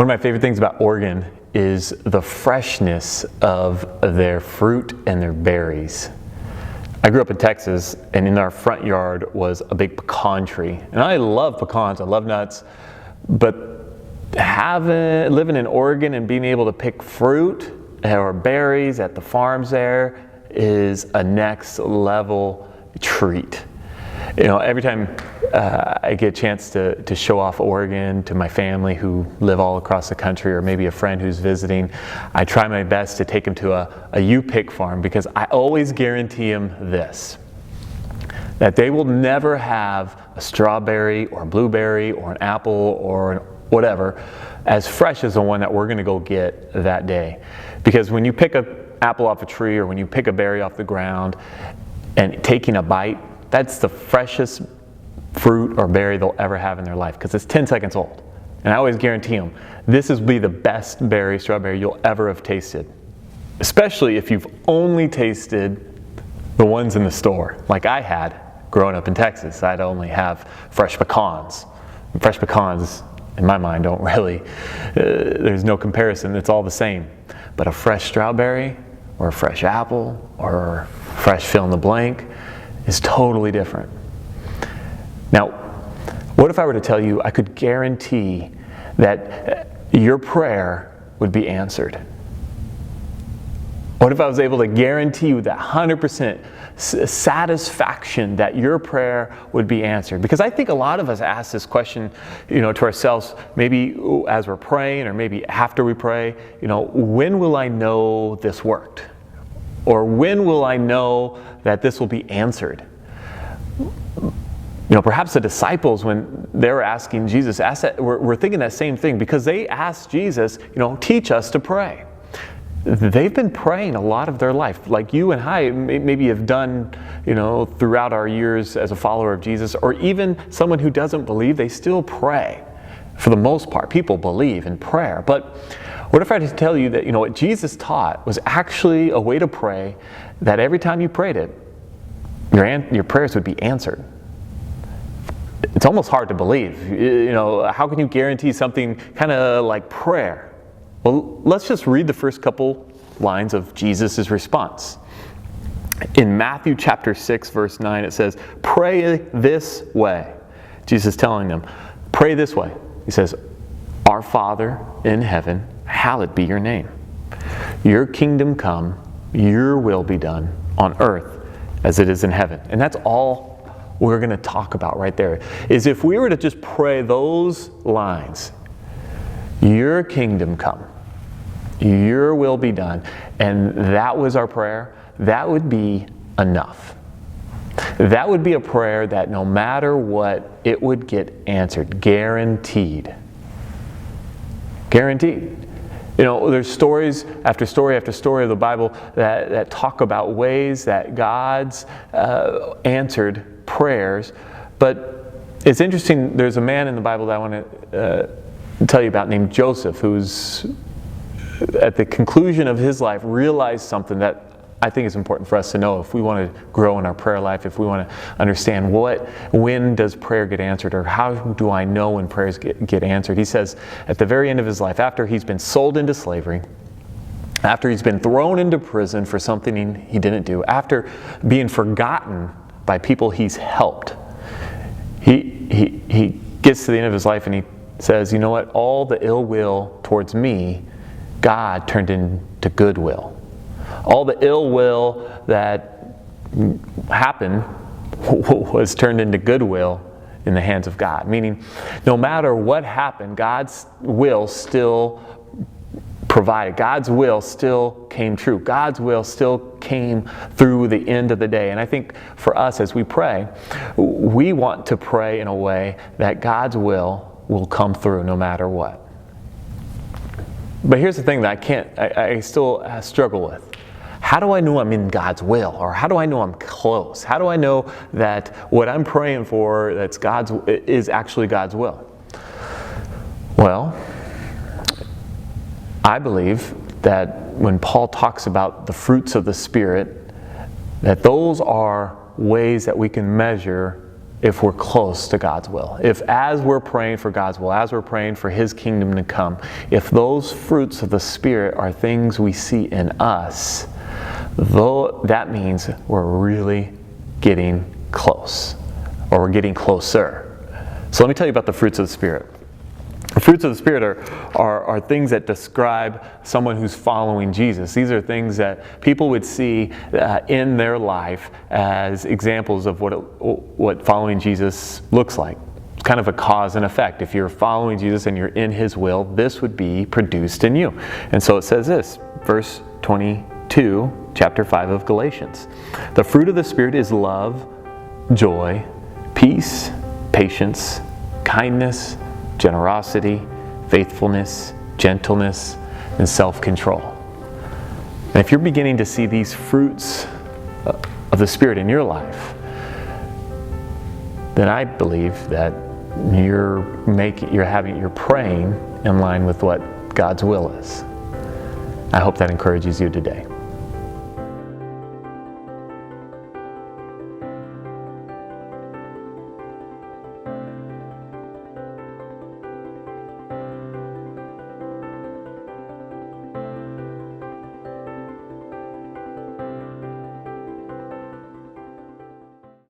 One of my favorite things about Oregon is the freshness of their fruit and their berries. I grew up in Texas, and in our front yard was a big pecan tree. And I love pecans, I love nuts, but living in Oregon and being able to pick fruit or berries at the farms there is a next level treat. You know, every time I get a chance to show off Oregon to my family who live all across the country, or maybe a friend who's visiting, I try my best to take them to a U-Pick farm, because I always guarantee them this: that they will never have a strawberry or a blueberry or an apple or whatever as fresh as the one that we're going to go get that day. Because when you pick an apple off a tree, or when you pick a berry off the ground and taking a bite, that's the freshest fruit or berry they'll ever have in their life, because it's 10 seconds old. And I always guarantee them, this will be the best berry, strawberry you'll ever have tasted. Especially if you've only tasted the ones in the store, like I had growing up in Texas. I'd only have fresh pecans. And fresh pecans, in my mind, don't really, there's no comparison, it's all the same. But a fresh strawberry, or a fresh apple, or fresh fill in the blank, is totally different. Now, what if I were to tell you I could guarantee that your prayer would be answered? What if I was able to guarantee you that 100% satisfaction that your prayer would be answered? Because I think a lot of us ask this question, to ourselves, maybe as we're praying, or maybe after we pray, when will I know this worked? Or when will I know that this will be answered? Perhaps the disciples, when they were asking Jesus, were thinking that same thing, because they asked Jesus, teach us to pray. They've been praying a lot of their life, like you and I maybe have done, throughout our years as a follower of Jesus, or even someone who doesn't believe, they still pray. For the most part, people believe in prayer. But what if I just tell you that, what Jesus taught was actually a way to pray that every time you prayed it, your prayers would be answered? It's almost hard to believe. How can you guarantee something kind of like prayer? Well, let's just read the first couple lines of Jesus' response. In Matthew chapter 6, verse 9, it says, "Pray this way." Jesus is telling them, pray this way. He says, "Our Father in heaven, hallowed be your name. Your kingdom come, your will be done on earth as it is in heaven." And that's all we're going to talk about right there. Is if we were to just pray those lines, your kingdom come, your will be done, and that was our prayer, that would be enough. That would be a prayer that no matter what, it would get answered. Guaranteed. Guaranteed. There's stories after story after story of the Bible that talk about ways that God's answered prayers. But it's interesting, there's a man in the Bible that I want to tell you about named Joseph, who's at the conclusion of his life realized something that I think is important for us to know if we want to grow in our prayer life, if we want to understand when does prayer get answered, or how do I know when prayers get answered. He says at the very end of his life, after he's been sold into slavery, after he's been thrown into prison for something he didn't do, after being forgotten by people he's helped, he gets to the end of his life and he says, you know what, all the ill will towards me, God turned into goodwill. All the ill will that happened was turned into goodwill in the hands of God. Meaning, no matter what happened, God's will still provided. God's will still came true. God's will still came through the end of the day. And I think for us as we pray, we want to pray in a way that God's will come through no matter what. But here's the thing that I still struggle with. How do I know I'm in God's will? Or how do I know I'm close? How do I know that what I'm praying for is actually God's will? Well, I believe that when Paul talks about the fruits of the Spirit, that those are ways that we can measure if we're close to God's will. If as we're praying for God's will, as we're praying for His kingdom to come, if those fruits of the Spirit are things we see in us, though that means we're really getting close, or we're getting closer. So let me tell you about the fruits of the Spirit. The fruits of the Spirit are things that describe someone who's following Jesus. These are things that people would see in their life as examples of what following Jesus looks like. It's kind of a cause and effect. If you're following Jesus and you're in His will, this would be produced in you. And so it says this, verse 22, chapter 5 of Galatians. The fruit of the Spirit is love, joy, peace, patience, kindness, generosity, faithfulness, gentleness, and self-control. And if you're beginning to see these fruits of the Spirit in your life, then I believe that you're praying in line with what God's will is. I hope that encourages you today.